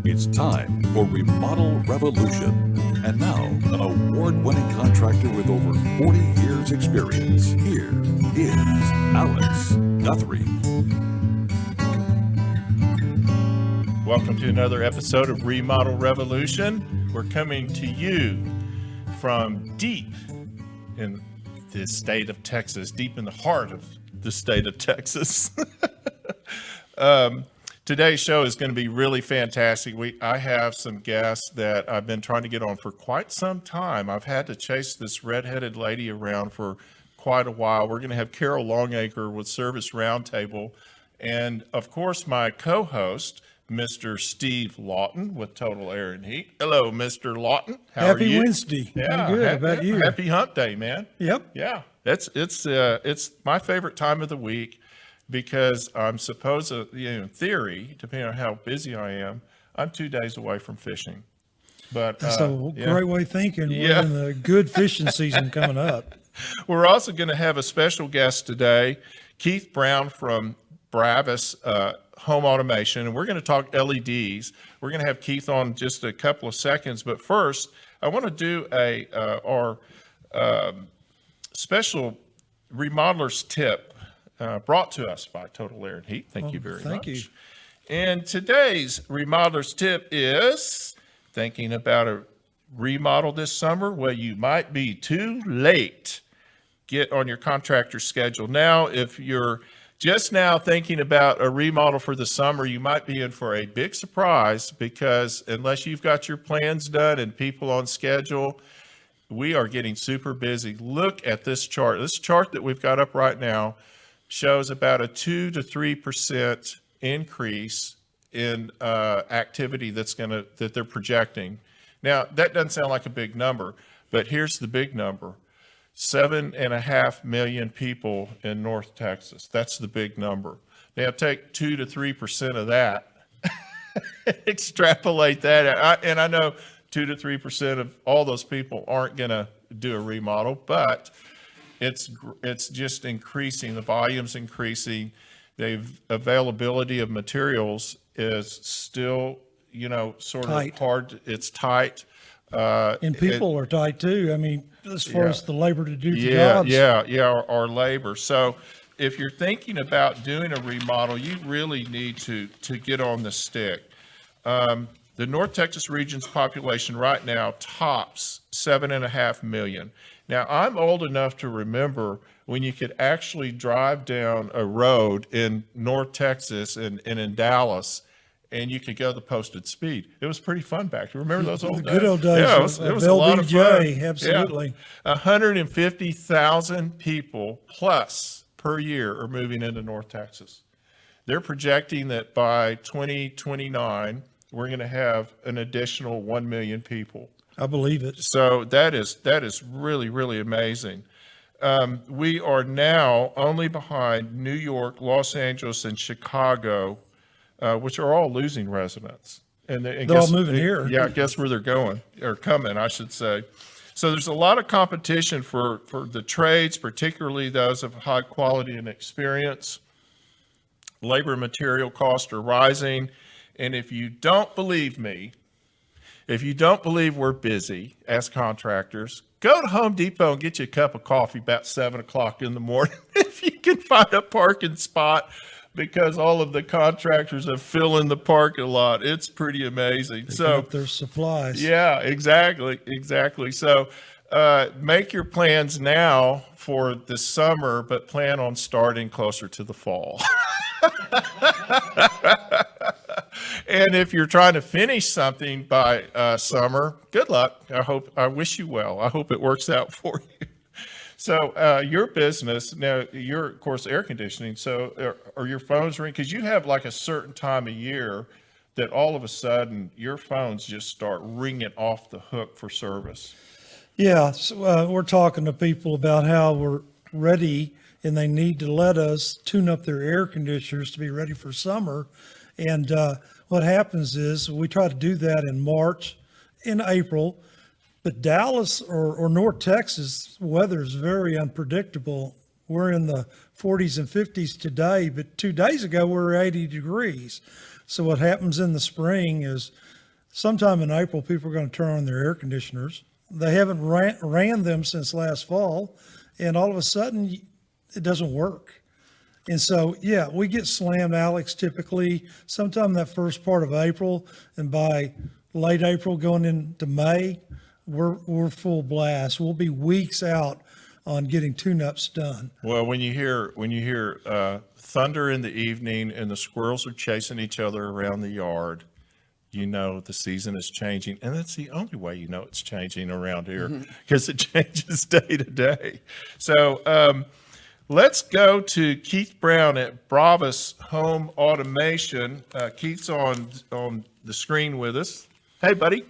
It's time for Remodel Revolution. And now, an award-winning contractor with over 40 years' experience. Here is Alex Guthrie. Welcome to another episode of Remodel Revolution. We're coming to you from deep in the state of Texas, deep in the heart of the state of Texas. Today's show is going to be really fantastic. I have some guests that I've been trying to get on for quite some time. I've had to chase this redheaded lady around for quite a while. We're going to have Carol Longacre with Service Roundtable, and of course my co-host, Mr. Steve Lawton with Total Air and Heat. Hello, Mr. Lawton. How are you? Happy Wednesday. Yeah, I'm good. How about you? Happy Hump Day, man. Yep. Yeah, it's my favorite time of the week because I'm supposed to, in theory, depending on how busy I am, I'm 2 days away from fishing. But That's a great way of thinking. Yeah. We're in the good fishing season coming up. We're also going to have a special guest today, Keith Brown from Bravis Home Automation, and we're going to talk LEDs. We're going to have Keith on in just a couple of seconds, but first, I want to do our special remodeler's tip brought to us by Total Air and Heat. Thank you very much. Thank you. And today's remodeler's tip is thinking about a remodel this summer. Well, you might be too late. Get on your contractor's schedule now. If you're just now thinking about a remodel for the summer, you might be in for a big surprise because unless you've got your plans done and people on schedule, we are getting super busy. Look at this chart. This chart that we've got up right now shows about a 2 to 3% increase in activity that they're projecting. Now, that doesn't sound like a big number, but here's the big number. 7.5 million people in North Texas. That's the big number. Now take 2 to 3% of that, extrapolate that. And I know 2 to 3% of all those people aren't going to do a remodel, but it's just increasing. The volume's increasing. The availability of materials is still, sort Tight. of hard. It's tight. And people are tight too. I mean, as far as the labor to do the jobs. Our labor. So if you're thinking about doing a remodel, you really need to get on the stick. The North Texas region's population right now tops 7.5 million. Now, I'm old enough to remember when you could actually drive down a road in North Texas and in Dallas, and you could go the posted speed. It was pretty fun back then. Remember those old days? Good old days. Yeah, it was a lot of fun. Absolutely. Yeah. 150,000 people plus per year are moving into North Texas. They're projecting that by 2029, we're going to have an additional 1 million people. I believe it. So that is really, really amazing. We are now only behind New York, Los Angeles, and Chicago, which are all losing residents. And they're all moving here. Yeah, guess where they're going, or coming, I should say. So there's a lot of competition for the trades, particularly those of high quality and experience. Labor and material costs are rising. And if you don't believe me, if you don't believe we're busy as contractors, go to Home Depot and get you a cup of coffee about 7 o'clock in the morning if you can find a parking spot, because all of the contractors are filling the parking lot. It's pretty amazing. So their supplies. Yeah, exactly. So make your plans now for the summer, but plan on starting closer to the fall. And if you're trying to finish something by summer, good luck. I wish you well. I hope it works out for you. So your business, now you're, of course, air conditioning. So are your phones ringing? Because you have like a certain time of year that all of a sudden your phones just start ringing off the hook for service. Yeah. So, we're talking to people about how we're ready and they need to let us tune up their air conditioners to be ready for summer. And what happens is we try to do that in March, in April, but Dallas or North Texas weather is very unpredictable we're in the 40s and 50s today, but 2 days ago we were 80 degrees. So what happens in the spring is sometime in April, people are going to turn on their air conditioners. They haven't ran them since last fall, and all of a sudden it doesn't work. And so, yeah, we get slammed, Alex, typically sometime that first part of April, and by late April going into May, we're full blast. We'll be weeks out on getting tune-ups done. Well, when you hear thunder in the evening and the squirrels are chasing each other around the yard, you know the season is changing, and that's the only way you know it's changing around here, because it changes day to day. So let's go to Keith Brown at Bravas Home Automation. Keith's on the screen with us. Hey, buddy.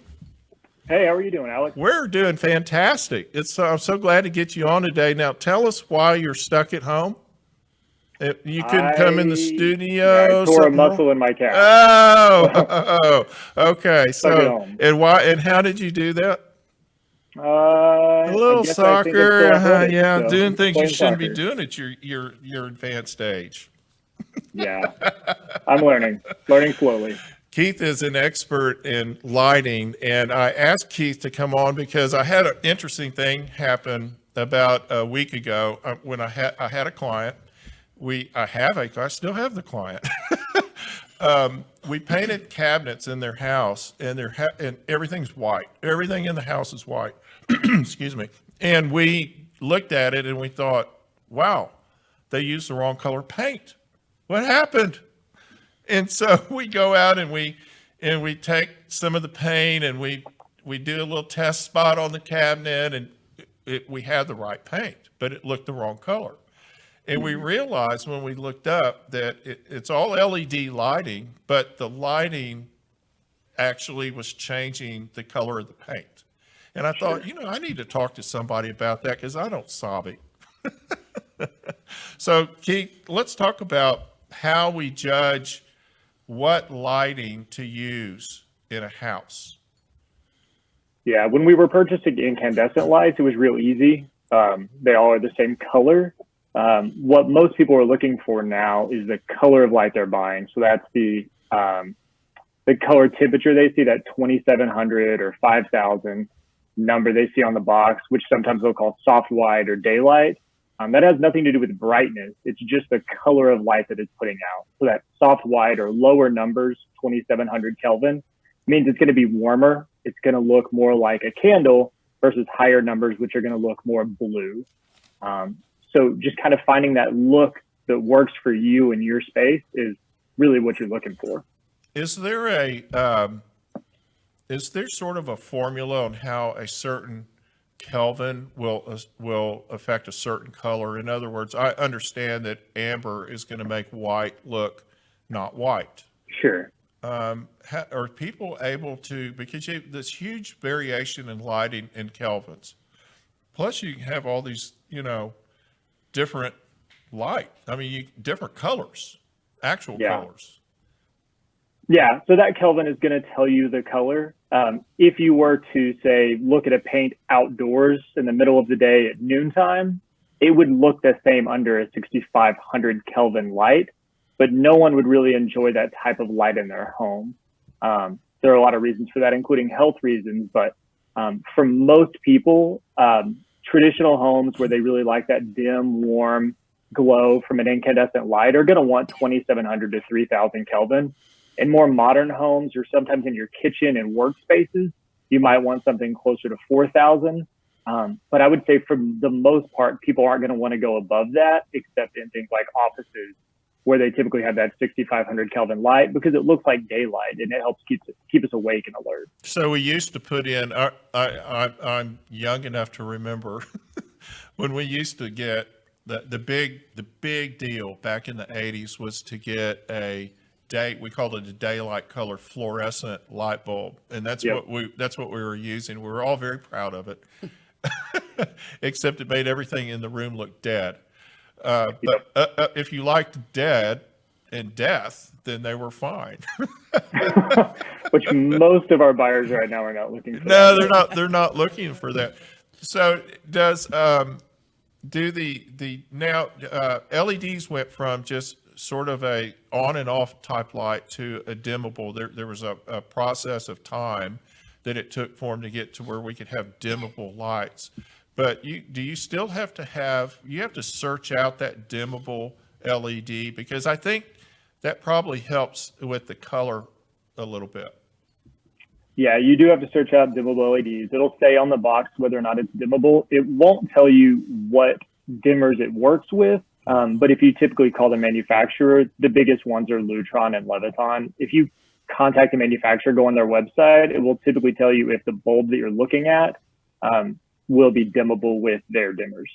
Hey, how are you doing, Alex? We're doing fantastic. I'm so glad to get you on today. Now, tell us why you're stuck at home. You couldn't come in the studio. Yeah, I tore a muscle in my calf. Oh, okay. So, and why? And how did you do that? A little soccer. Yeah, doing things you shouldn't be doing at your advanced age. Yeah, I'm learning slowly. Keith is an expert in lighting, and I asked Keith to come on because I had an interesting thing happen about a week ago when I had a client. I still have the client. We painted cabinets in their house, and and everything's white. Everything in the house is white. Excuse me. And we looked at it and we thought, wow, they used the wrong color paint. What happened? And so we go out and we take some of the paint and we do a little test spot on the cabinet, and we had the right paint, but it looked the wrong color. And we realized when we looked up that it's all LED lighting, but the lighting actually was changing the color of the paint. And I thought, I need to talk to somebody about that because I don't sabe. So Keith, let's talk about how we judge what lighting to use in a house. Yeah, when we were purchasing incandescent lights, it was real easy. They all are the same color. What most people are looking for now is the color of light they're buying. So that's the color temperature they see, that 2700 or 5000 number they see on the box, which sometimes they'll call soft white or daylight. That has nothing to do with brightness. It's just the color of light that it's putting out. So that soft white or lower numbers, 2700 Kelvin, means it's going to be warmer. It's going to look more like a candle versus higher numbers, which are going to look more blue. So just kind of finding that look that works for you and your space is really what you're looking for. Is there sort of a formula on how a certain Kelvin will affect a certain color? In other words, I understand that amber is going to make white look not white. Sure. Are people able to, because this huge variation in lighting in kelvins, plus you have all these, different light. I mean, different colors, actual colors. Yeah, so that Kelvin is going to tell you the color. If you were to, say, look at a paint outdoors in the middle of the day at noontime, it would look the same under a 6500 Kelvin light, but no one would really enjoy that type of light in their home. There are a lot of reasons for that, including health reasons, but for most people, traditional homes where they really like that dim, warm glow from an incandescent light are going to want 2700 to 3000 Kelvin. In more modern homes, or sometimes in your kitchen and workspaces, you might want something closer to 4000. But I would say for the most part, people aren't going to want to go above that, except in things like offices where they typically have that 6500 Kelvin light because it looks like daylight and it helps keep us awake and alert. So we used to put in, I'm young enough to remember when we used to get the big deal back in the 80s was to get we called it a daylight color fluorescent light bulb. And that's what we were using. We were all very proud of it, except it made everything in the room look dead. But if you liked dead and death, then they were fine. Which most of our buyers right now are not looking for. No, they're not looking for that. So Do now LEDs went from just sort of a on and off type light to a dimmable. There was a process of time that it took for them to get to where we could have dimmable lights. But do you still have to search out that dimmable LED? Because I think that probably helps with the color a little bit. Yeah, you do have to search out dimmable LEDs. It'll say on the box whether or not it's dimmable. It won't tell you what dimmers it works with. But if you typically call the manufacturer, the biggest ones are Lutron and Leviton. If you contact the manufacturer, go on their website, it will typically tell you if the bulb that you're looking at will be dimmable with their dimmers.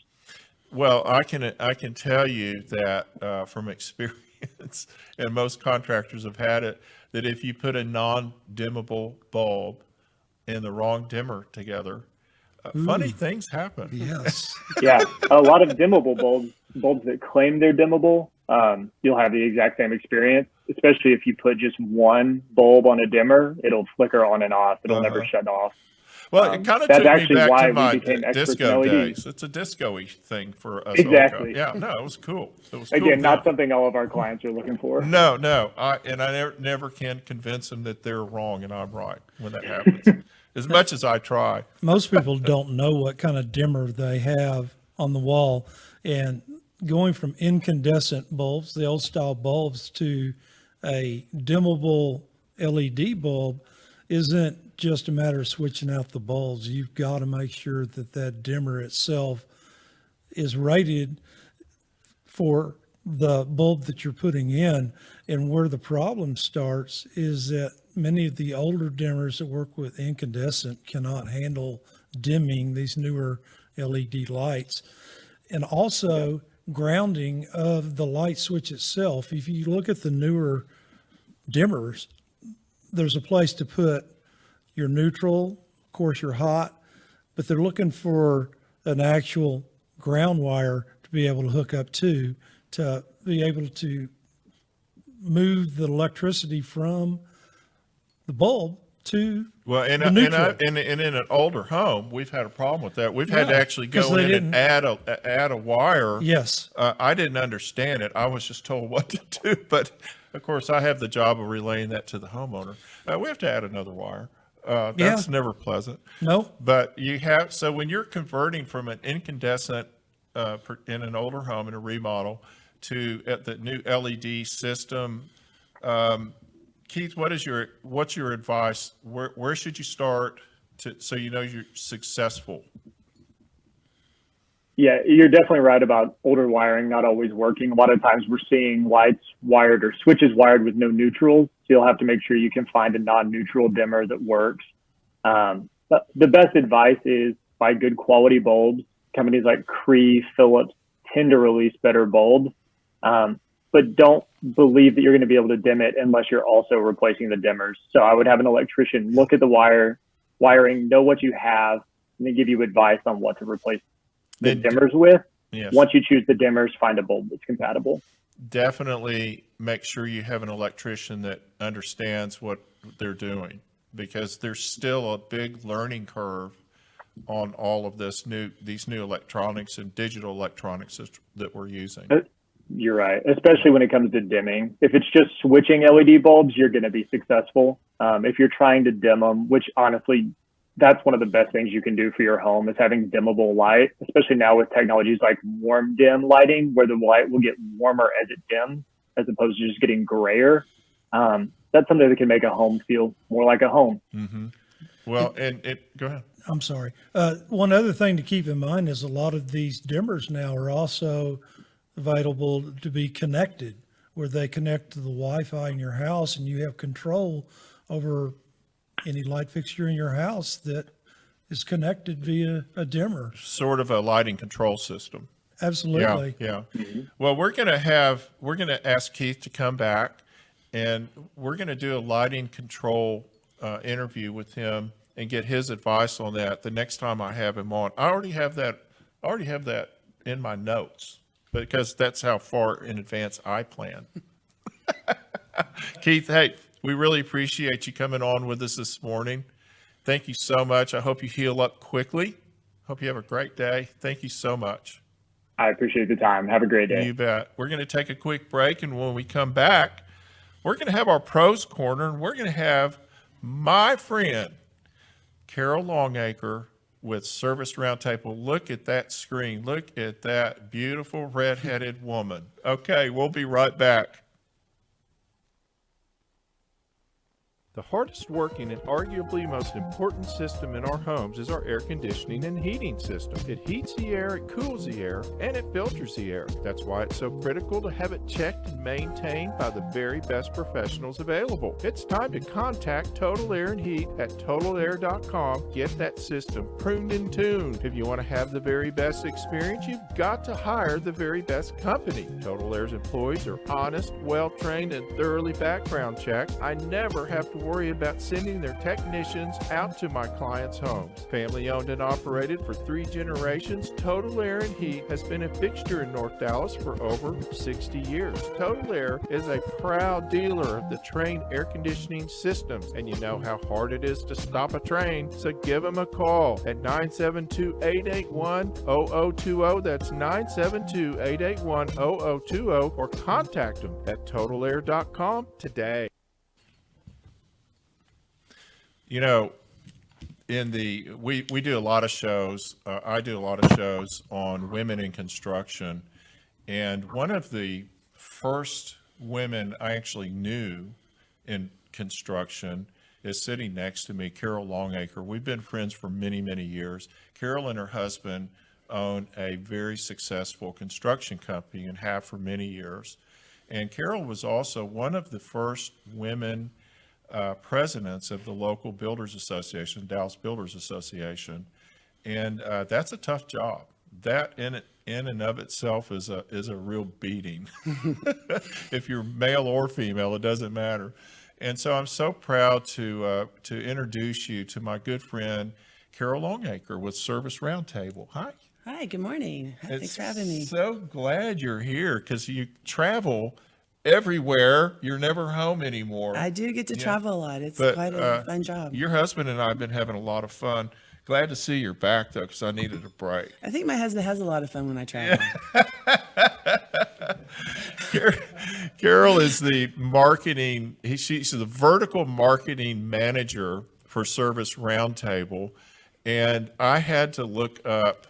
Well, I can tell you that from experience, and most contractors have had it, that if you put a non-dimmable bulb and the wrong dimmer together, funny things happen. Yes. Yeah, a lot of dimmable bulbs that claim they're dimmable, you'll have the exact same experience, especially if you put just one bulb on a dimmer, it'll flicker on and off. It'll never shut off. Well, it kind of that's took me actually back why to we my became experts in disco LED. days. It's a disco-y thing for us. Exactly. Yeah, no, it was cool. It was Again, cool not then. something all of our clients are looking for. No. I never can convince them that they're wrong and I'm right when that happens, as much as I try. Most people don't know what kind of dimmer they have on the wall, and going from incandescent bulbs, the old style bulbs, to a dimmable LED bulb isn't just a matter of switching out the bulbs. You've got to make sure that that dimmer itself is rated for the bulb that you're putting in. And where the problem starts is that many of the older dimmers that work with incandescent cannot handle dimming these newer LED lights. And also grounding of the light switch itself. If you look at the newer dimmers, there's a place to put your neutral, of course your hot, but they're looking for an actual ground wire to be able to hook up to be able to move the electricity from the bulb to Well, and the neutral. in an older home, we've had a problem with that. We've had to Yeah, actually 'cause go they in and add a wire. Yes. I didn't understand it. I was just told what to do, but of course I have the job of relaying that to the homeowner. We have to add another wire. That's never pleasant. No. But so when you're converting from an incandescent in an older home in a remodel to the new LED system, Keith, what's your advice? Where should you start so you know you're successful? Yeah, you're definitely right about older wiring not always working. A lot of times we're seeing lights wired or switches wired with no neutrals. So you'll have to make sure you can find a non-neutral dimmer that works. But the best advice is buy good quality bulbs. Companies like Cree, Philips tend to release better bulbs. But don't believe that you're going to be able to dim it unless you're also replacing the dimmers. So I would have an electrician look at the wiring, know what you have, and then give you advice on what to replace the dimmers with. Yes. Once you choose the dimmers, find a bulb that's compatible. Definitely make sure you have an electrician that understands what they're doing, because there's still a big learning curve on all of these new electronics and digital electronics that we're using. You're right, especially when it comes to dimming. If it's just switching LED bulbs, you're going to be successful. If you're trying to dim them, which honestly, that's one of the best things you can do for your home is having dimmable light, especially now with technologies like warm dim lighting, where the light will get warmer as it dims, as opposed to just getting grayer. That's something that can make a home feel more like a home. Mm-hmm. Well, go ahead. I'm sorry. One other thing to keep in mind is a lot of these dimmers now are also available to be connected, where they connect to the Wi-Fi in your house and you have control over any light fixture in your house that is connected via a dimmer. Sort of a lighting control system. Absolutely. Yeah. Mm-hmm. Well, we're going to ask Keith to come back, and we're going to do a lighting control interview with him and get his advice on that the next time I have him on. I already have that in my notes, because that's how far in advance I plan. Keith, hey, we really appreciate you coming on with us this morning. Thank you so much. I hope you heal up quickly. Hope you have a great day. Thank you so much. I appreciate the time. Have a great day. You bet. We're going to take a quick break, and when we come back, we're going to have our pros corner, and we're going to have my friend Carol Longacre with Service Roundtable. Look at that screen. Look at that beautiful redheaded woman. Okay, we'll be right back. The hardest working and arguably most important system in our homes is our air conditioning and heating system. It heats the air, it cools the air, and it filters the air. That's why it's so critical to have it checked and maintained by the very best professionals available. It's time to contact Total Air and Heat at totalair.com. Get that system pruned and tuned. If you want to have the very best experience, you've got to hire the very best company. Total Air's employees are honest, well-trained, and thoroughly background checked. I never have to worry about sending their technicians out to my clients' homes. Family owned and operated for 3 generations, Total Air and Heat has been a fixture in North Dallas for over 60 years. Total Air is a proud dealer of the Trane air conditioning systems, and you know how hard it is to stop a train, so give them a call at 972-881-0020. That's 972-881-0020, or contact them at totalair.com today. You know, we do a lot of shows. I do a lot of shows on women in construction, and one of the first women I actually knew in construction is sitting next to me, Carol Longacre. We've been friends for many, many years. Carol and her husband own a very successful construction company and have for many years. And Carol was also one of the first women presidents of the local Builders Association, Dallas Builders Association, and that's a tough job. That in and of itself is a real beating. If you're male or female, it doesn't matter. And so I'm so proud to introduce you to my good friend Carol Longacre with Service Roundtable. Hi. Hi. Good morning. Thanks for having me. So glad you're here because you travel everywhere. You're never home anymore. I do get to travel a lot. It's quite a fun job. Your husband and I have been having a lot of fun. Glad to see you're back, though, because I needed a break. I think my husband has a lot of fun when I travel. Carol is the marketing, she's the vertical marketing manager for Service Roundtable, and I had to look up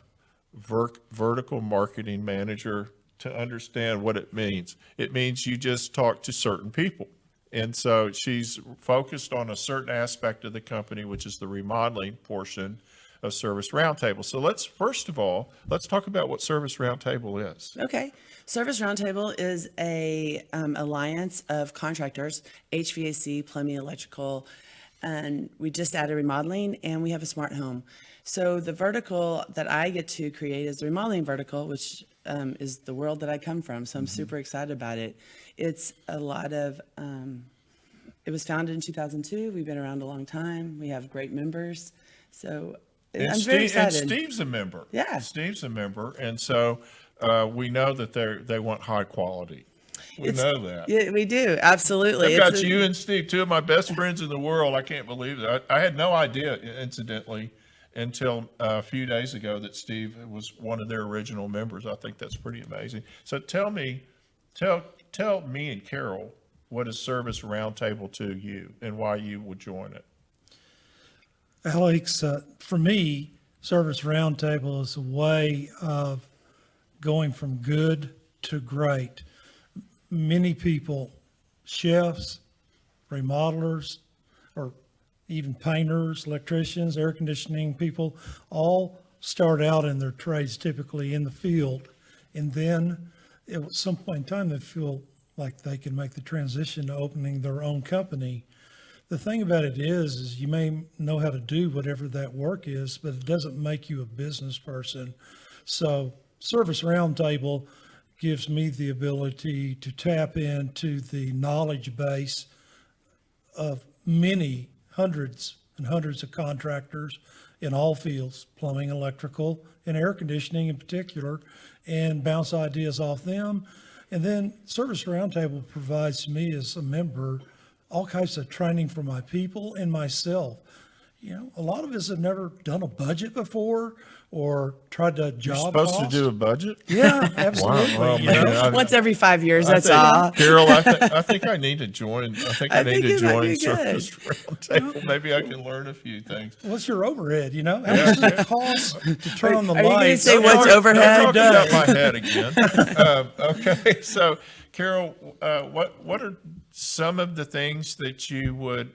vertical marketing manager to understand what it means. It means you just talk to certain people. And so she's focused on a certain aspect of the company, which is the remodeling portion of Service Roundtable. So first of all, let's talk about what Service Roundtable is. Okay. Service Roundtable is a alliance of contractors, HVAC, plumbing, electrical, and we just added remodeling, and we have a smart home. So the vertical that I get to create is the remodeling vertical, which is the world that I come from. So I'm super excited about it. It's a lot of, it was founded in 2002. We've been around a long time. We have great members. So I'm very excited. And Steve's a member. Yeah. Steve's a member. And so we know that they want high quality. We know that. Yeah, we do. Absolutely. I've got you and Steve, two of my best friends in the world. I can't believe that. I had no idea, incidentally, until a few days ago that Steve was one of their original members. I think that's pretty amazing. So tell me and Carol, what is Service Roundtable to you and why you would join it? Alex, for me, Service Roundtable is a way of going from good to great. Many people, chefs, remodelers, or even painters, electricians, air conditioning people, all start out in their trades, typically in the field. And then at some point in time, they feel like they can make the transition to opening their own company. The thing about it is you may know how to do whatever that work is, but it doesn't make you a business person. So Service Roundtable gives me the ability to tap into the knowledge base of many hundreds and hundreds of contractors in all fields, plumbing, electrical, and air conditioning in particular, and bounce ideas off them. And then Service Roundtable provides me as a member all kinds of training for my people and myself. a lot of us have never done a budget before or tried to job Supposed cost. to do a budget? Yeah, absolutely. Well, you man, know? Once every 5 years, I that's think- all. Carol, I think I need to join. I need think to it might join be Service Roundtable. Maybe I can learn a few things. What's your overhead, How much does it cost to turn on the Are you gonna lights? say what's Don't overhead? talk about my head again. Okay, so Carol, what are some of the things that you would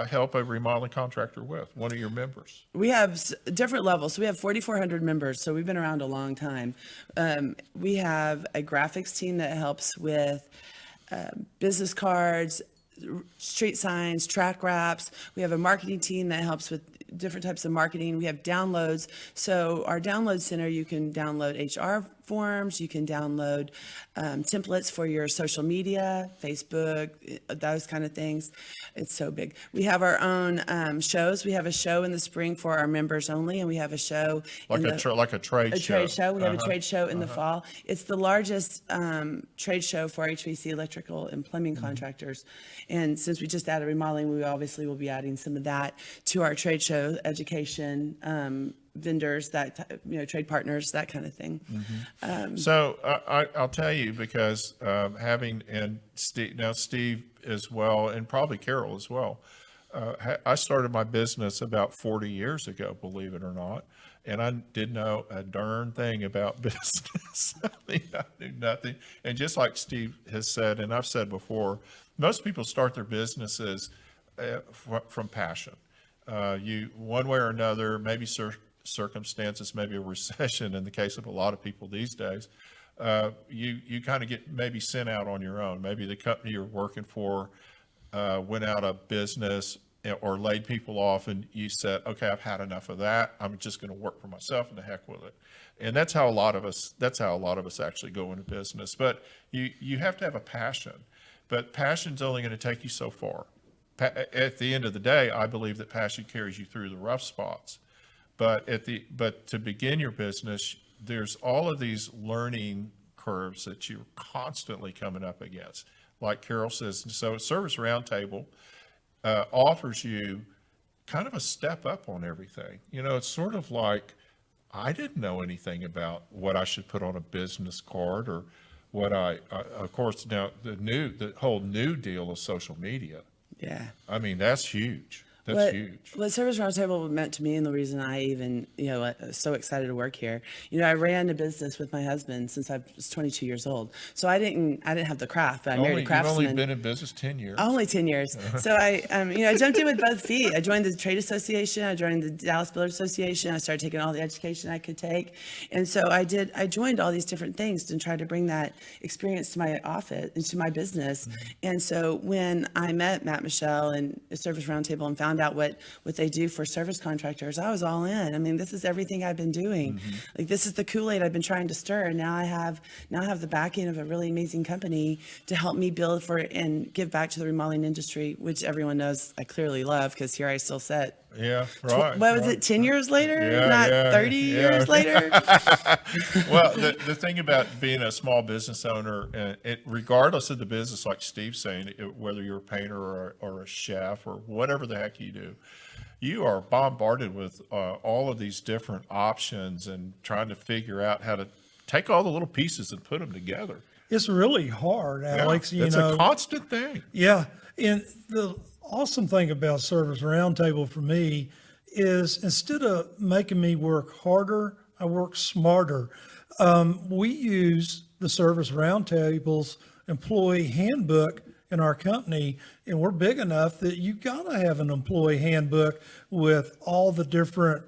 help a remodeling contractor with? One of your members. We have different levels. So we have 4,400 members. So we've been around a long time. We have a graphics team that helps with business cards, street signs, track wraps. We have a marketing team that helps with different types of marketing. We have downloads. So our download center, you can download HR forms, you can download templates for your social media, Facebook, those kind of things. It's so big. We have our own shows. We have a show in the spring for our members only, and we have a show Like in a trade show. trade show. We have a trade show in the fall. It's the largest trade show for HVAC, electrical, and plumbing contractors. And since we just added remodeling, we obviously will be adding some of that to our trade show, education, vendors, trade partners, that kind of thing. So I'll tell you, because having Steve as well, and probably Carol as well. I started my business about 40 years ago, believe it or not, and I didn't know a darn thing about business. I knew nothing. And just like Steve has said, and I've said before, most people start their businesses from passion. You, one way or another, maybe circumstances, maybe a recession in the case of a lot of people these days, you kind of get maybe sent out on your own. Maybe the company you're working for went out of business or laid people off, and you said, okay, I've had enough of that. I'm just going to work for myself, and the heck with it. And that's how a lot of us actually go into business. But you have to have a passion. But passion's only going to take you so far. At the end of the day, I believe that passion carries you through the rough spots. But to begin your business, there's all of these learning curves that you're constantly coming up against. Like Carol says, so Service Roundtable offers you kind of a step up on everything. It's sort of like, I didn't know anything about what I should put on a business card, or what of course, now the whole new deal of social media. Yeah. I mean, that's huge. That's huge. What Service Roundtable meant to me, and the reason I even, so excited to work here. I ran a business with my husband since I was 22 years old. So I didn't have the craft, but I married a craftsman. You've only been in business 10 years. Only 10 years. So I jumped in with both feet. I joined the trade association. I joined the Dallas Builder Association. I started taking all the education I could take. And so I joined all these different things and tried to bring that experience to my office, into my business. Mm-hmm. And so when I met Matt Michelle and Service Roundtable and found out what they do for service contractors, I was all in. I mean, this is everything I've been doing. Mm-hmm. Like, this is the Kool-Aid I've been trying to stir. And now I have the backing of a really amazing company to help me build for and give back to the remodeling industry, which everyone knows I clearly love, because here I still sit. Yeah, right. What was it, 10 years later? Yeah, Not 30 years later? Well, the thing about being a small business owner, regardless of the business, like Steve's saying, whether you're a painter or a chef or whatever the heck you do, you are bombarded with all of these different options and trying to figure out how to take all the little pieces and put them together. It's really hard, Alex. Yeah, it's a constant thing. Yeah. And the awesome thing about Service Roundtable for me is, instead of making me work harder, I work smarter. We use the Service Roundtable's employee handbook in our company, and we're big enough that you gotta have an employee handbook with all the different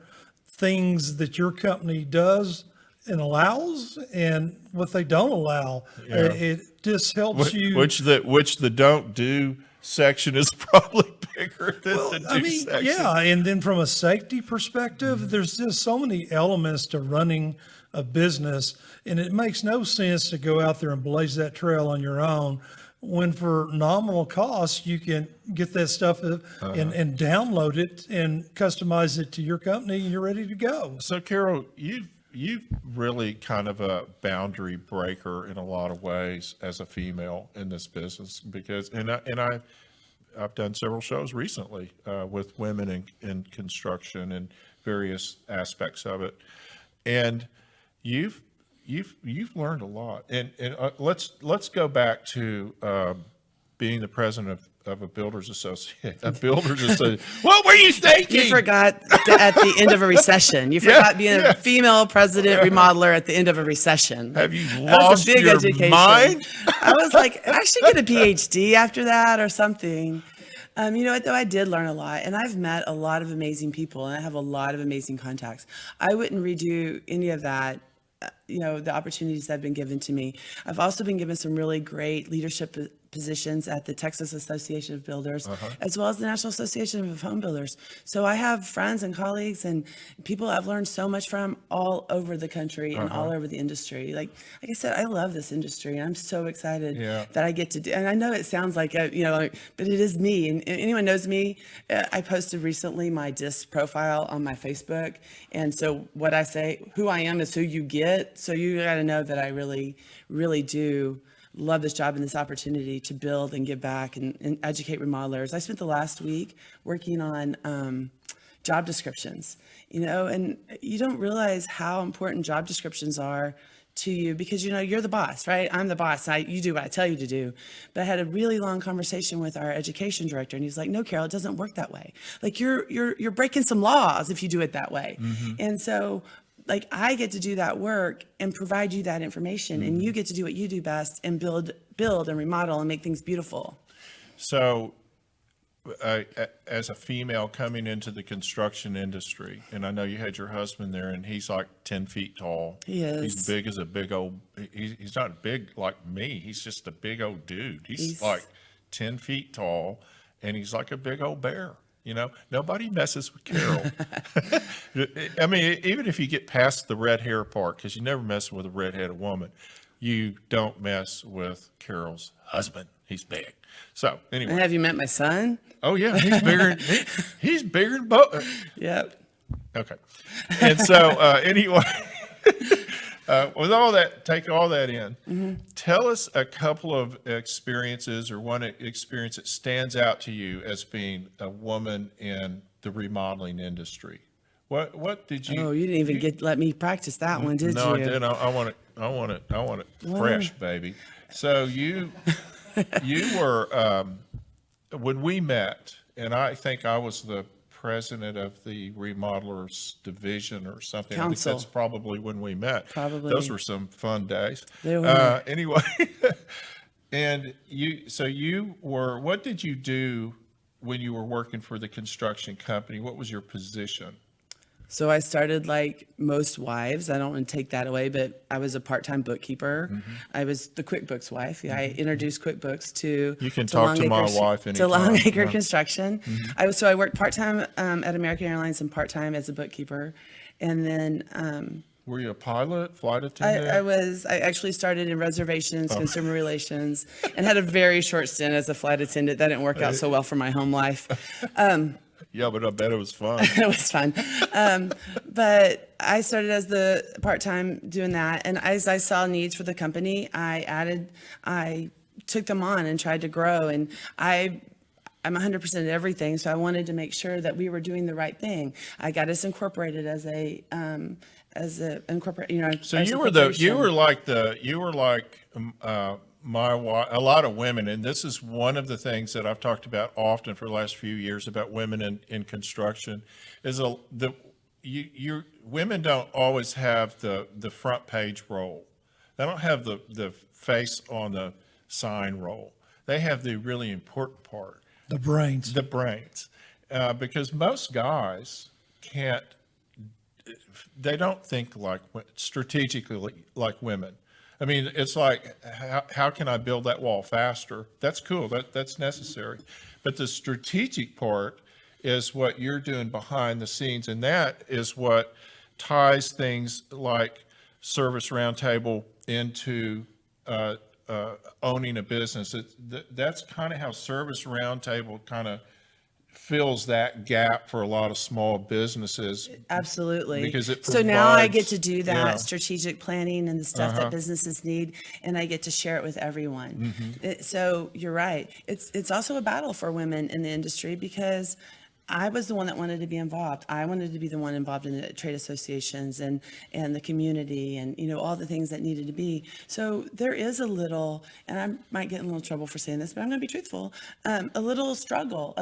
things that your company does and allows and what they don't allow. Yeah. It just helps you. Which the don't do section is probably bigger than the do section. Yeah, and then from a safety perspective, there's just so many elements to running a business, and it makes no sense to go out there and blaze that trail on your own, when for nominal cost you can get that stuff and download it and customize it to your company, and you're ready to go. So Carol, you've really kind of a boundary breaker in a lot of ways as a female in this business, because I've done several shows recently with women in construction and various aspects of it, and you've learned a lot. And let's go back to being the president of a builders association. What were you thinking? You forgot at the end of a recession. You forgot being a female president remodeler at the end of a recession. Have you That was a lost big your education. mind? I was like, I should get a PhD after that or something. You know what, though? I did learn a lot, and I've met a lot of amazing people, and I have a lot of amazing contacts. I wouldn't redo any of that, the opportunities that have been given to me. I've also been given some really great leadership positions at the Texas Association of Builders, as well as the National Association of Home Builders. So I have friends and colleagues and people I've learned so much from all over the country and all over the industry. Like I said, I love this industry. I'm so excited that I get to do, and I know it sounds like, but it is me. And anyone knows me, I posted recently my DISC profile on my Facebook. And so what I say, who I am is who you get. So you got to know that I really, really do love this job and this opportunity to build and give back and educate remodelers. I spent the last week working on job descriptions, and you don't realize how important job descriptions are to you because, you're the boss, right? I'm the boss. You do what I tell you to do. But I had a really long conversation with our education director, and he's like, no, Carol, it doesn't work that way. Like you're breaking some laws if you do it that way. And so I get to do that work and provide you that information, and you get to do what you do best and build and remodel and make things beautiful. So, as a female coming into the construction industry, and I know you had your husband there, and he's like 10 feet tall. He is. He's big as a big old, he's not big like me. He's just a big old dude. He's like 10 feet tall, and he's like a big old bear. Nobody messes with Carol. I mean, even if you get past the red hair part, because you never mess with a redheaded woman, you don't mess with Carol's husband. He's big. So anyway. And have you met my son? Oh yeah, he's bigger. He's bigger than both. Yep. Okay. And so anyway, with all that, take all that in. Tell us a couple of experiences or one experience that stands out to you as being a woman in the remodeling industry. What did you? Oh, you didn't even let me practice that one, did you? No, I didn't. I want it fresh, baby. So you were when we met, and I think I was the president of the remodelers division or something. Council. I think that's probably when we met. Probably. Those were some fun days. They were. Anyway, and what did you do when you were working for the construction company? What was your position? So I started like most wives. I don't want to take that away, but I was a part-time bookkeeper. I was the QuickBooks wife. I introduced QuickBooks to You can talk to my wife to anytime. Longacre Construction. I worked part-time at American Airlines and part-time as a bookkeeper, and then Were you a pilot, flight attendant? I actually started in reservations, consumer relations, and had a very short stint as a flight attendant. That didn't work out so well for my home life. Yeah, but I bet it was fun. It was fun. But I started as the part-time doing that. And as I saw needs for the company, I took them on and tried to grow. And I'm 100% at everything. So I wanted to make sure that we were doing the right thing. I got us incorporated as a incorporate. So you were like my wife, a lot of women, and this is one of the things that I've talked about often for the last few years about women in construction, is women don't always have the front page role. They don't have the face on the sign role. They have the really important part. The brains. The brains. Because most guys they don't think strategically like women. I mean, it's like, how can I build that wall faster? That's cool. That's necessary. But the strategic part is what you're doing behind the scenes. And that is what ties things like Service Roundtable into owning a business. That's kind of how Service Roundtable kind of fills that gap for a lot of small businesses. Absolutely. Because it So now I provides- get to do that yeah. strategic planning and the stuff that businesses need, and I get to share it with everyone. So you're right. It's also a battle for women in the industry because I was the one that wanted to be involved. I wanted to be the one involved in the trade associations and the community and, all the things that needed to be. So there is a little, and I might get in a little trouble for saying this, but I'm going to be truthful, a little struggle,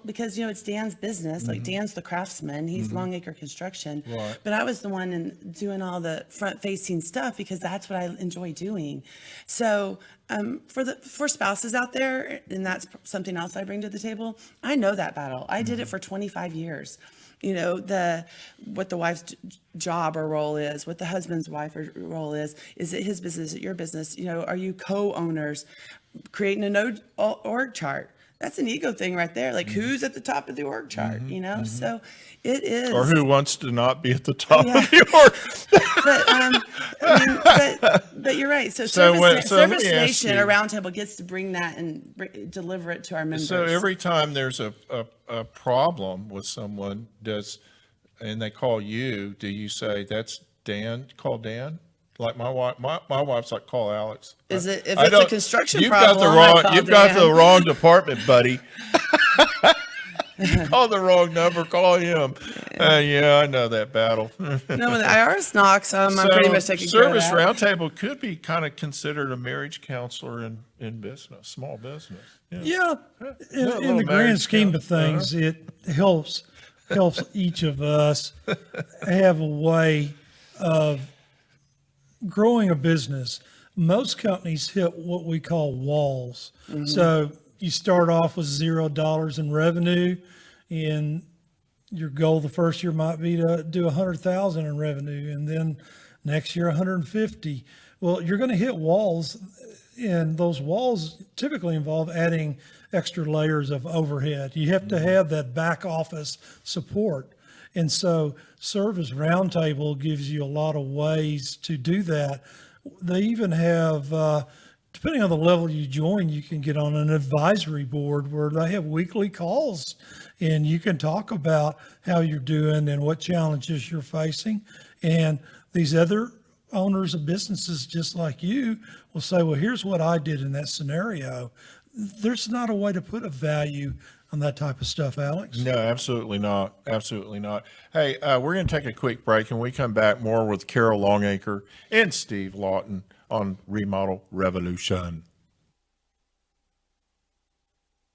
because, it's Dan's business. Like Dan's the craftsman. He's Longacre Construction. Right. But I was the one doing all the front facing stuff because that's what I enjoy doing. So for spouses out there, and that's something else I bring to the table, I know that battle. I did it for 25 years. What the wife's job or role is, what the husband's wife or role is it his business, is it your business? Are you co-owners? Creating a org chart. That's an ego thing right there. Like who's at the top of the org chart, So it is. Or who wants to not be at the top Yeah. of the org? But you're right. So So Service let me ask Nation, you- a roundtable, gets to bring that and deliver it to our members. So every time there's a problem with someone, and they call you, do you say, that's Dan, call Dan? Like my wife's like, call Alex. Is it if I it's a don't- construction you've problem? You've got the wrong department, buddy. You called the wrong number, call him. Yeah, I know that battle. No, when the IRS knocks, I'm pretty much taking care of Service that. Roundtable could be kind of considered a marriage counselor in business, small business. Yeah, in little the grand marriage scheme count. of things, it helps each of us have a way of growing a business. Most companies hit what we call walls. So you start off with $0 in revenue, and your goal the first year might be to do 100,000 in revenue, and then next year 150. Well, you're going to hit walls, and those walls typically involve adding extra layers of overhead. You have to have that back office support. And so Service Roundtable gives you a lot of ways to do that. They even have, depending on the level you join, you can get on an advisory board where they have weekly calls, and you can talk about how you're doing and what challenges you're facing. And these other owners of businesses just like you will say, well, here's what I did in that scenario. There's not a way to put a value on that type of stuff, Alex. No, absolutely not. Absolutely not. Hey, we're going to take a quick break, and we come back more with Carol Longacre and Steve Lawton on Remodel Revolution.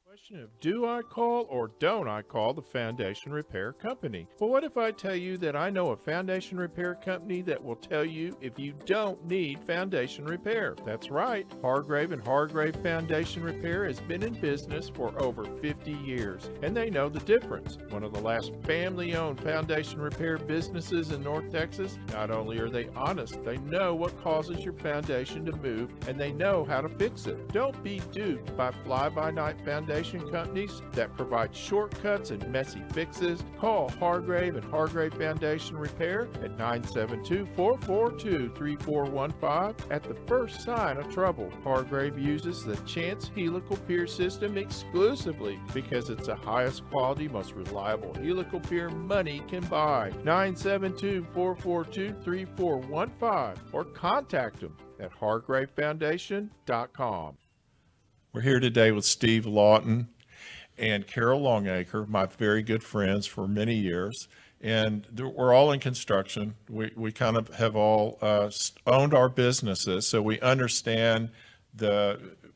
Question of do I call or don't I call the foundation repair company? Well, what if I tell you that I know a foundation repair company that will tell you if you don't need foundation repair? That's right. Hargrave and Hargrave Foundation Repair has been in business for over 50 years, and they know the difference. One of the last family-owned foundation repair businesses in North Texas. Not only are they honest, they know what causes your foundation to move, and they know how to fix it. Don't be duped by fly-by-night foundation companies that provide shortcuts and messy fixes. Call Hargrave and Hargrave Foundation Repair at 972-442-3415. At the first sign of trouble, Hargrave uses the Chance helical pier system exclusively because it's the highest quality, most reliable helical pier money can buy. 972-442-3415 or contact them at hargravefoundation.com. We're here today with Steve Lawton and Carol Longacre, my very good friends for many years. And we're all in construction. We kind of have all owned our businesses, so we understand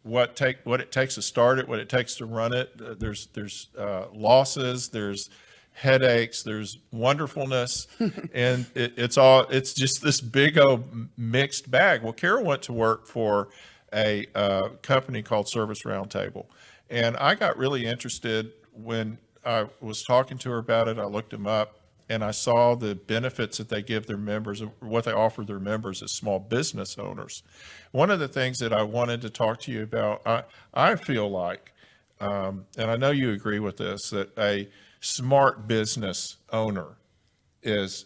what it takes to start it, what it takes to run it. There's losses, there's headaches, there's wonderfulness, and it's just this big old mixed bag. Well, Carol went to work for a company called Service Roundtable. And I got really interested when I was talking to her about it. I looked them up, and I saw the benefits that they give their members, what they offer their members as small business owners. One of the things that I wanted to talk to you about, I feel like, and I know you agree with this, that a smart business owner is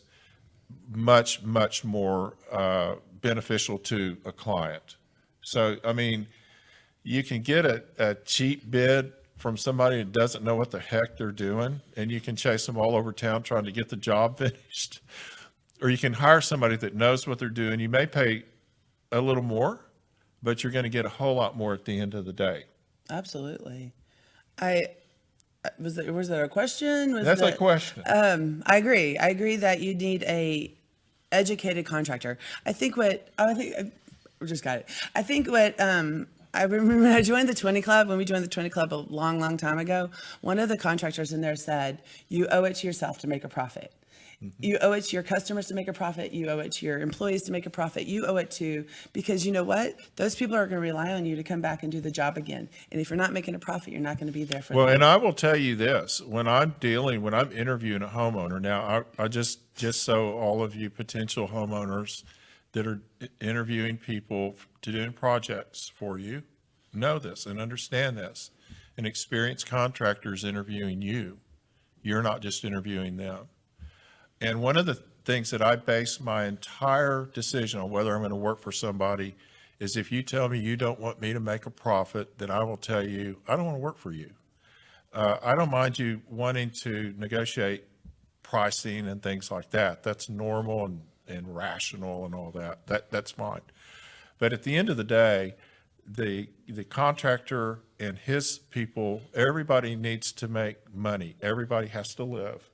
much, much more beneficial to a client. So, I mean, you can get a cheap bid from somebody that doesn't know what the heck they're doing, and you can chase them all over town trying to get the job finished. Or you can hire somebody that knows what they're doing. You may pay a little more, but you're going to get a whole lot more at the end of the day. Absolutely. Was there a question? That's a question. I agree. I agree that you need a educated contractor. I think we just got it. I think what I remember when I joined the 20 Club, when we joined the 20 Club a long, long time ago, one of the contractors in there said, you owe it to yourself to make a profit. You owe it to your customers to make a profit. You owe it to your employees to make a profit. You owe it to, because you know what? Those people are going to rely on you to come back and do the job again. And if you're not making a profit, you're not going to be there for them. Well, and I will tell you this, when I'm interviewing a homeowner, now I just so all of you potential homeowners that are interviewing people to do projects for you know this and understand this. An experienced contractor is interviewing you. You're not just interviewing them. And one of the things that I base my entire decision on whether I'm going to work for somebody is if you tell me you don't want me to make a profit, then I will tell you, I don't want to work for you. I don't mind you wanting to negotiate pricing and things like that. That's normal and rational and all that. That's fine. But at the end of the day, the contractor and his people, everybody needs to make money. Everybody has to live.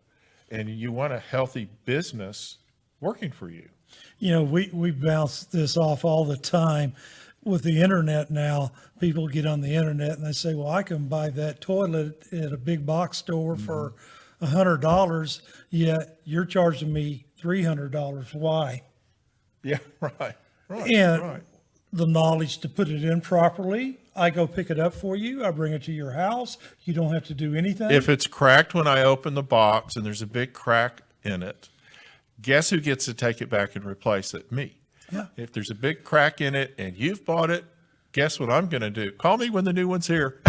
And you want a healthy business working for you. You know, we bounce this off all the time with the internet now. People get on the internet and they say, well, I can buy that toilet at a big box store for $100, yet you're charging me $300. Why? Yeah, right. And the knowledge to put it in properly, I go pick it up for you. I bring it to your house. You don't have to do anything. If it's cracked when I open the box and there's a big crack in it, guess who gets to take it back and replace it? Me. Yeah. If there's a big crack in it and you've bought it, guess what I'm going to do? Call me when the new one's here.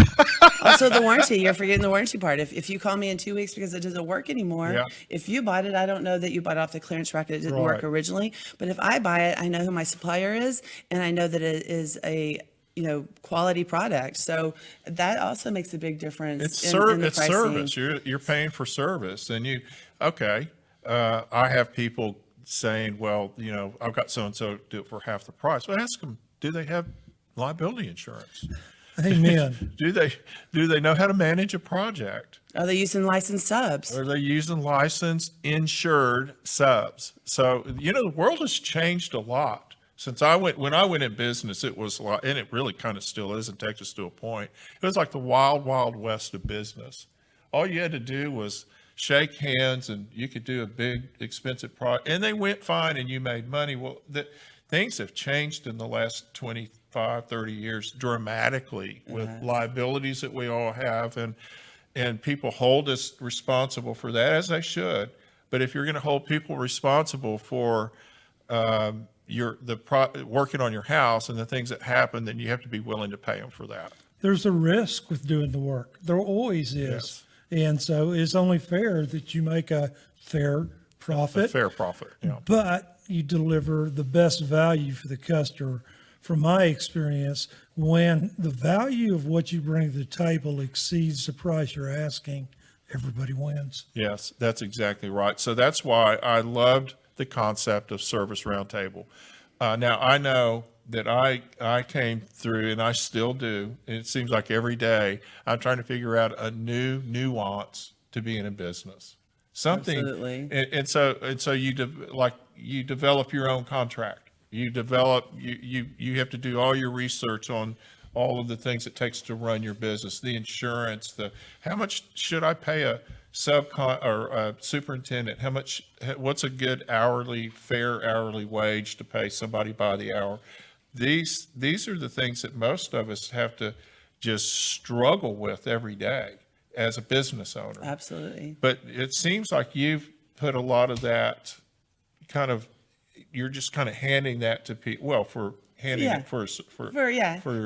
Also, the warranty, you're forgetting the warranty part. If you call me in 2 weeks because it doesn't work anymore, Yeah. if you bought it, I don't know that you bought it off the clearance rack. It didn't work Right. originally. But if I buy it, I know who my supplier is, and I know that it is a quality product. So that also makes a big difference. It's in the it's pricing. service. You're paying for service, and I have people saying, well, I've got so and so do it for half the price. Well, ask them, do they have liability insurance? Amen. Do they know how to manage a project? Are they using licensed subs? Are they using licensed insured subs? So the world has changed a lot. Since when I went in business, it was like, and it really kind of still is in Texas to a point. It was like the wild, wild west of business. All you had to do was shake hands and you could do a big, expensive project and they went fine and you made money. Well, things have changed in the last 25, 30 years dramatically with liabilities that we all have. And people hold us responsible for that, as they should. But if you're going to hold people responsible for, working on your house and the things that happen, then you have to be willing to pay them for that. There's a risk with doing the work. There always is. Yes. And so it's only fair that you make a fair profit. A fair profit, yeah. But you deliver the best value for the customer. From my experience, when the value of what you bring to the table exceeds the price you're asking, everybody wins. Yes, that's exactly right. So that's why I loved the concept of Service Roundtable. Now, I know that I came through, and I still do, and it seems like every day, I'm trying to figure out a new nuance to be in a business. Something. Absolutely. And so you develop your own contract. You have to do all your research on all of the things it takes to run your business, the insurance, how much should I pay a a superintendent? What's a good fair hourly wage to pay somebody by the hour? These are the things that most of us have to just struggle with every day as a business owner. Absolutely. But it seems like you've put a lot of that you're just kind of handing that to people. Well, it for your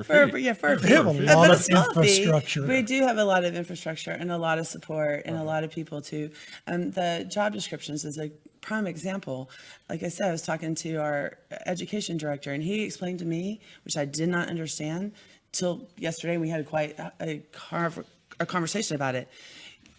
fee. We have a lot But a of small fee. infrastructure. We do have a lot of infrastructure and a lot of support and a lot of people too. The job descriptions is a prime example. Like I said, I was talking to our education director and he explained to me, which I did not understand till yesterday. We had quite a a conversation about it.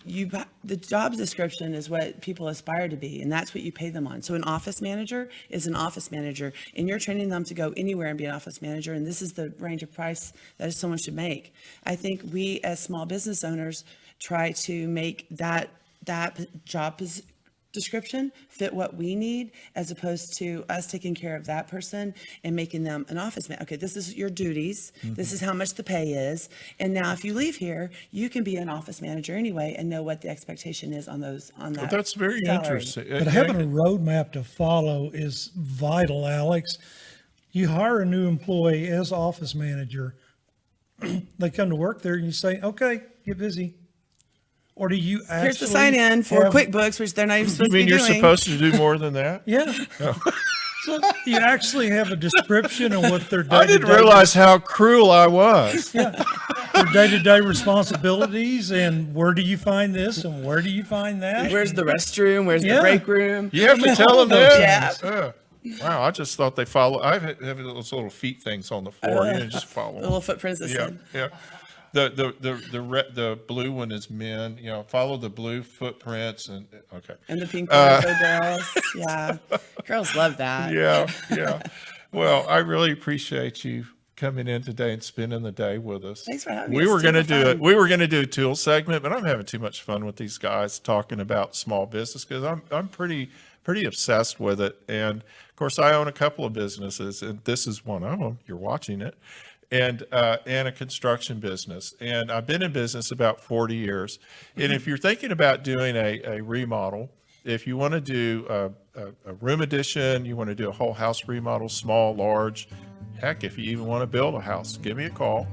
The job description is what people aspire to be, and that's what you pay them on. So an office manager is an office manager, and you're training them to go anywhere and be an office manager, and this is the range of price that someone should make. I think we as small business owners try to make that job description fit what we need, as opposed to us taking care of that person and making them an office man. Okay, this is your duties. This is how much the pay is. And now if you leave here, you can be an office manager anyway and know what the expectation is on that. That's very salary. interesting. But having a roadmap to follow is vital, Alex. You hire a new employee as office manager. They come to work there and you say, okay, get busy. Or do you actually? Here's the sign in for have- QuickBooks, which they're not even You supposed mean to be you're doing. supposed to do more than that? Yeah. So you actually have a description of what their I day-to-day. didn't realize how cruel I was. Their day-to-day responsibilities, and where do you find this and where do you find that? Where's the restroom? Where's Yeah. the break room? You have to tell them that? Yeah. Wow, I just thought they follow. I have those little feet things on the floor. You just follow The them. little footprints that Yeah, said. yeah. The blue one is men. Follow the blue footprints and okay. And the pink one for girls. Yeah. Girls love that. Yeah. Well, I really appreciate you coming in today and spending the day with us. Thanks for having me. We It's were going to super do it. fun. We were going to do a tool segment, but I'm having too much fun with these guys talking about small business because I'm pretty obsessed with it. And of course, I own a couple of businesses, and this is one of them. You're watching it. And a construction business. And I've been in business about 40 years. And if you're thinking about doing a remodel, if you want to do a room addition, you want to do a whole house remodel, small, large, heck, if you even want to build a house, give me a call,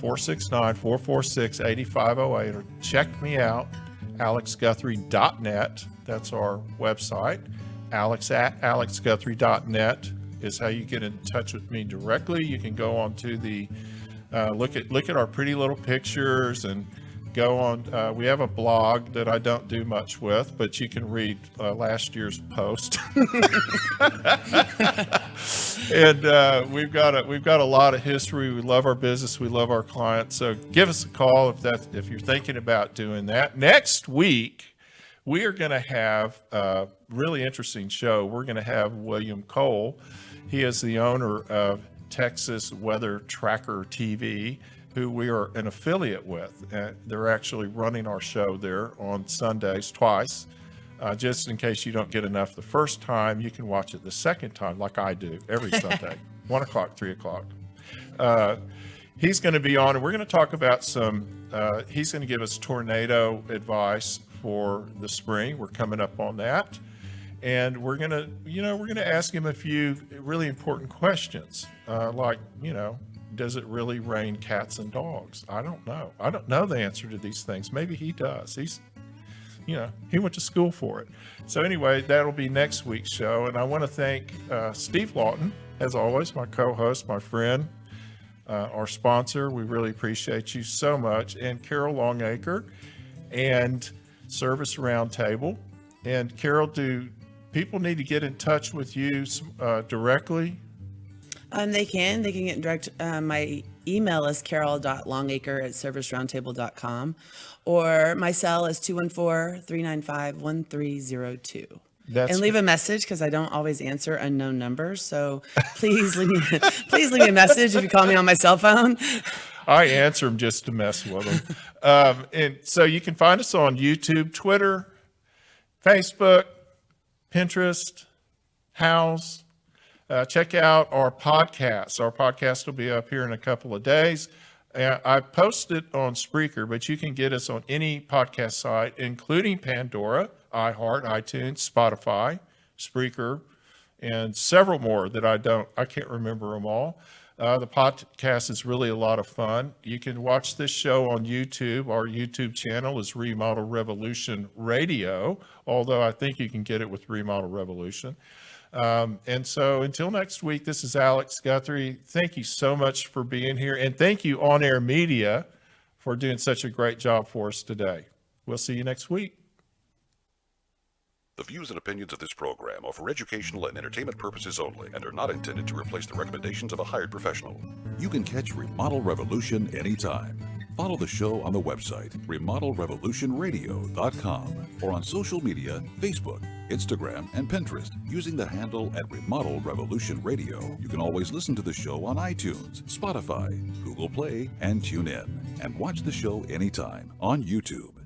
469-446-8508, or check me out, alexguthrie.net. That's our website. alex@alexguthrie.net is how you get in touch with me directly. You can go on to the look at our pretty little pictures and go on. We have a blog that I don't do much with, but you can read last year's post. And we've got a lot of history. We love our business. We love our clients. So give us a call if you're thinking about doing that. Next week, we are going to have a really interesting show. We're going to have William Cole. He is the owner of Texas Weather Tracker TV, who we are an affiliate with. They're actually running our show there on Sundays twice. Just in case you don't get enough the first time, you can watch it the second time, like I do every Sunday, 1 o'clock, 3 o'clock. He's going to be on, and we're going to talk about he's going to give us tornado advice for the spring. We're coming up on that. And we're going to ask him a few really important questions, like, does it really rain cats and dogs? I don't know. I don't know the answer to these things. Maybe he does. He went to school for it. So anyway, that'll be next week's show. And I want to thank Steve Lawton, as always, my co-host, my friend, our sponsor. We really appreciate you so much. And Carol Longacre and Service Roundtable. And Carol, do people need to get in touch with you directly? They can get in direct. My email is carol.longacre@serviceroundtable.com, or my cell is 214-395-1302. And leave a message, because I don't always answer unknown numbers. So please leave me a message if you call me on my cell phone. I answer them just to mess with them. And so you can find us on YouTube, Twitter, Facebook, Pinterest, House. Check out our podcast. Our podcast will be up here in a couple of days. I post it on Spreaker, but you can get us on any podcast site, including Pandora, iHeart, iTunes, Spotify, Spreaker, and several more that I can't remember them all. The podcast is really a lot of fun. You can watch this show on YouTube. Our YouTube channel is Remodel Revolution Radio, although I think you can get it with Remodel Revolution. And so until next week, this is Alex Guthrie. Thank you so much for being here. And thank you, On Air Media, for doing such a great job for us today. We'll see you next week. The views and opinions of this program are for educational and entertainment purposes only and are not intended to replace the recommendations of a hired professional. You can catch Remodel Revolution anytime. Follow the show on the website, remodelrevolutionradio.com, or on social media, Facebook, Instagram, and Pinterest, using the handle @Remodel Revolution Radio. You can always listen to the show on iTunes, Spotify, Google Play, and TuneIn, and watch the show anytime on YouTube.